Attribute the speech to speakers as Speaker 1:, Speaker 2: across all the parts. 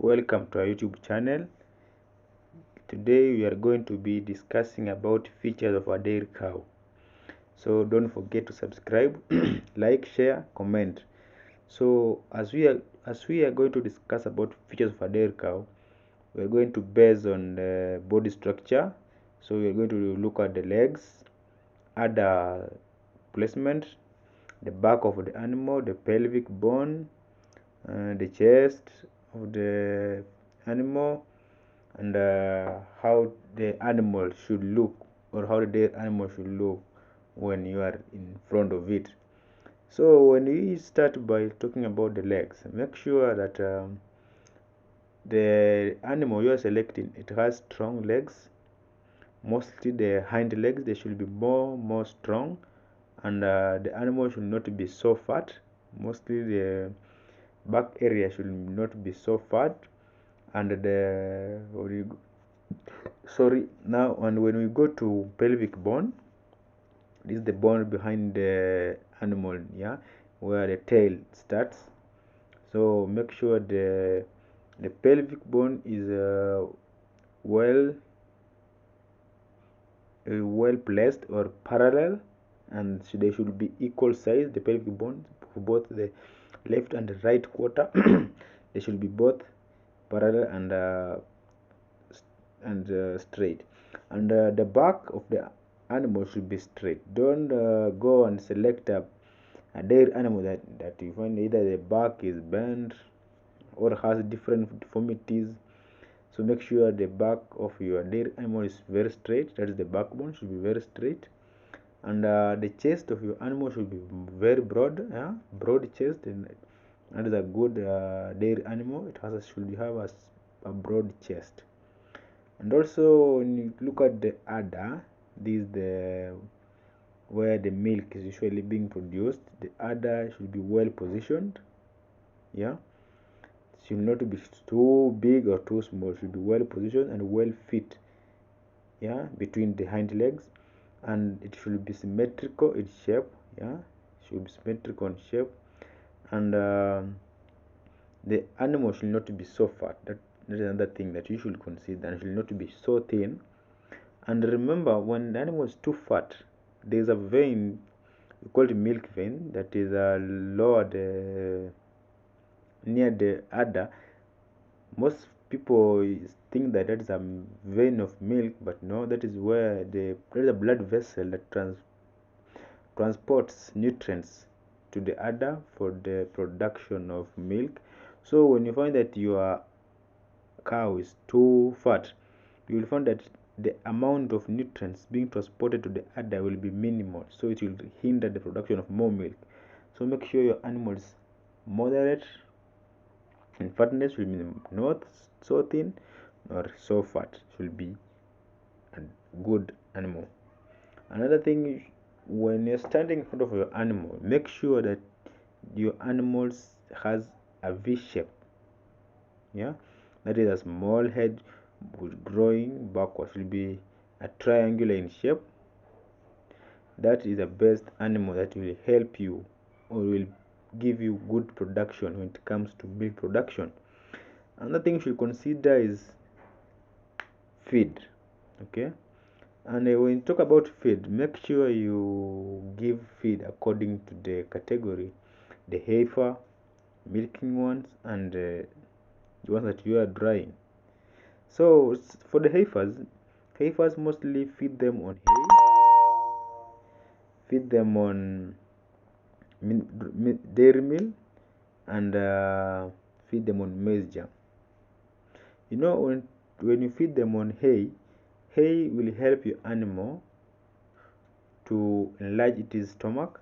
Speaker 1: Welcome to our YouTube channel. Today we are going to be discussing about features of a dairy cow. So don't forget to subscribe, like, share, comment. So as we are going to discuss about features of a dairy cow, we are going to base on the body structure. So we are going to look at the legs, other placement, the back of the animal, the pelvic bone, the chest of the animal, and how the animal should look, or how the animal should look when you are in front of it. So when we start by talking about the legs, make sure that the animal you are selecting, it has strong legs. Mostly the hind legs, they should be more strong, and the animal should not be so fat. Mostly the back area should not be so fat, and the now, and when we go to pelvic bone, this is the bone behind the animal, yeah, where the tail starts. So make sure the pelvic bone is well placed or parallel, and they should be equal size. The pelvic bone for both the left and the right quarter they should be both parallel and straight, and the back of the animal should be straight. Don't go and select a dairy animal that you find either the back is bent or has different deformities. So make sure the back of your dairy animal is very straight. That is, the backbone should be very straight, and the chest of your animal should be very broad, broad chest, and that is a good dairy animal. It should have a broad chest. And also, when you look at the udder, this is the where the milk is usually being produced. The udder should be well positioned, yeah. It should not be too big or too small. It should be well positioned and well fit, yeah, between the hind legs, and it should be symmetrical in shape, yeah. It should be symmetrical in shape, and the animal should not be so fat. That is another thing that you should consider, and should not be so thin. And remember, when the animal is too fat, there is a vein, we call it milk vein, that is lower near the udder. Most people think that that is a vein of milk, but no, that is where there is a blood vessel that transports nutrients to the udder for the production of milk. So when you find that your cow is too fat, you will find that the amount of nutrients being transported to the udder will be minimal, so it will hinder the production of more milk. So make sure your animal is moderate in fatness, will be not so thin nor so fat. It will be a good animal. Another thing is, when you're standing in front of your animal, make sure that your animal has a V shape, yeah. That is, a small head with growing backwards, will be a triangular in shape. That is the best animal that will help you, or will give you good production when it comes to milk production. Another thing you should consider is feed, okay. And when you talk about feed, make sure you give feed according to the category: the heifer, milking ones, and the ones that you are drying. So for the heifers mostly feed them on hay, feed them on dairy meal, and feed them on maize germ. You know, when you feed them on hay will help your animal to enlarge its stomach.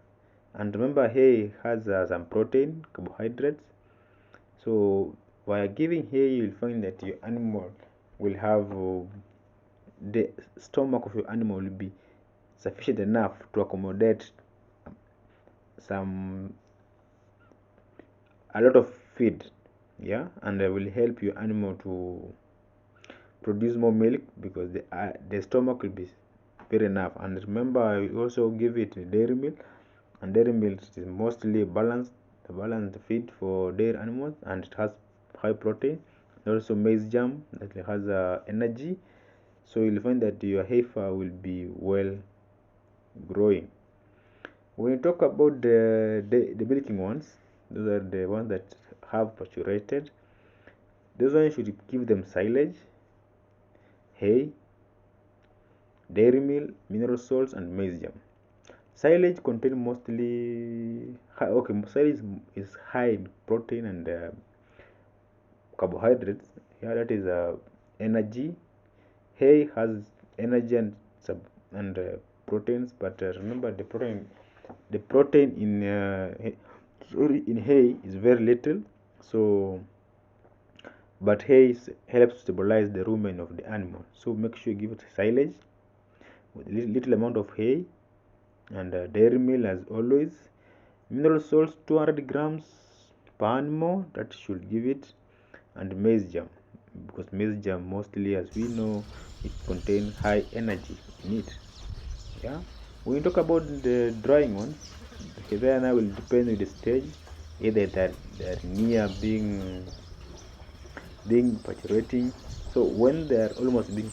Speaker 1: And remember, hay has some protein, carbohydrates. So while giving hay, you will find that your animal will have the stomach of your animal will be sufficient enough to accommodate a lot of feed, yeah, and will help your animal to produce more milk, because the stomach will be very enough. And remember, I also give it dairy milk, and dairy milk is mostly balanced feed for dairy animals, and it has high protein Also maize germ that has energy, so you'll find that your heifer will be well growing. When you talk about the milking ones, those are the ones that have paturated. Those ones should give them silage, hay, dairy meal, mineral salts, and maize germ. Silage contain mostly silage is high in protein and carbohydrates. Yeah, that is energy. Hay has energy and proteins, but remember the protein in hay is very little. So but hay helps stabilize the rumen of the animal. So make sure you give it silage with little amount of hay and dairy meal as always. Mineral salts 200 grams per animal, that should give it, and maize germ, because maize germ mostly, as we know, it contains high energy in it. Yeah. When you talk about the drying ones, okay, then I will depend on the stage, either that they're near being paturating. So when they're almost being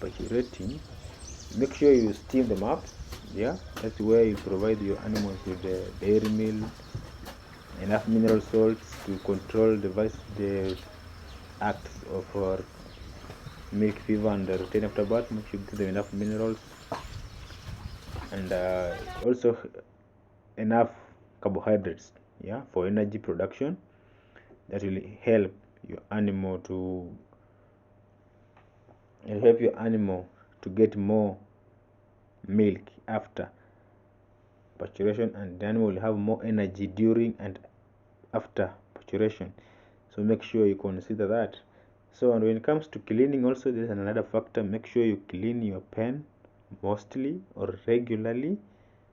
Speaker 1: paturating, make sure you steam them up. Yeah, that's where you provide your animals with the dairy meal, enough mineral salts to control the acts of milk fever and retain after birth. Make sure you give them enough minerals and also enough carbohydrates, yeah, for energy production. That will help your animal to get more milk after pasteurization, and the animal will have more energy during and after pasteurization. So make sure you consider that. So, and when it comes to cleaning also, there's another factor. Make sure you clean your pen mostly or regularly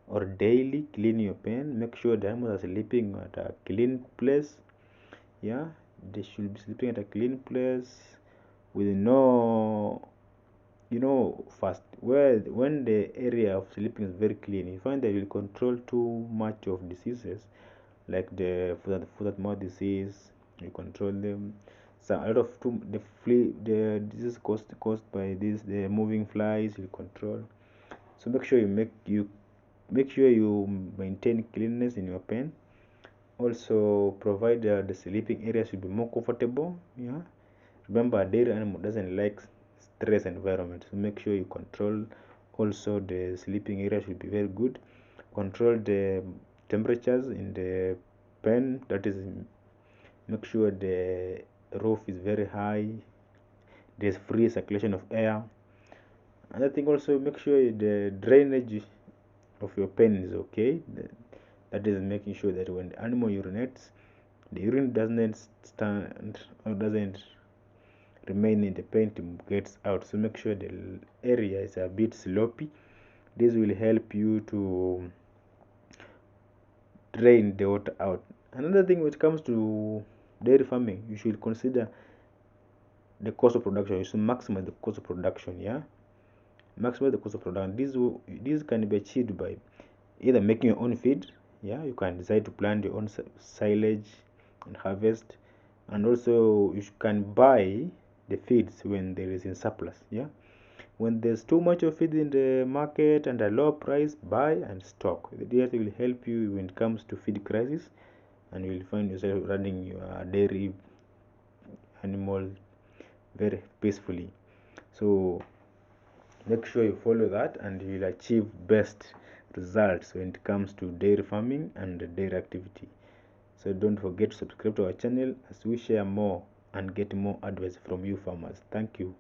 Speaker 1: or daily. Clean your pen. Make sure the animals are sleeping at a clean place. Yeah, they should be sleeping at a clean place with no, fast, where when the area of sleeping is very clean, you find that you control too much of diseases like the foot and mouth disease. You control them. So a lot of the disease caused by the moving flies, you control. So make sure you maintain cleanliness in your pen. Also provide the sleeping area should be more comfortable. Yeah, remember, a dairy animal doesn't like stress environment, so make sure you control. Also the sleeping area should be very good. Control the temperatures in the pen, that is, make sure the roof is very high, there's free circulation of air. Another thing, also make sure the drainage of your pen is okay. That is making sure that when the animal urinates, the urine doesn't stand or doesn't remain in the pen to gets out. So make sure the area is a bit slopey. This will help you to drain the water out. Another thing, when it comes to dairy farming, you should consider the cost of production. You should maximize the cost of production. Yeah, maximize the cost of production. This can be achieved by either making your own feed. Yeah, you can decide to plant your own silage and harvest, and also you can buy the feeds when there is in surplus. Yeah, when there's too much of it in the market and a low price, buy and stock. This will help you when it comes to feed crisis, and you will find yourself running your dairy animal very peacefully. So make sure you follow that and you will achieve best results when it comes to dairy farming and dairy activity. So don't forget to subscribe to our channel as we share more and get more advice from you farmers. Thank you.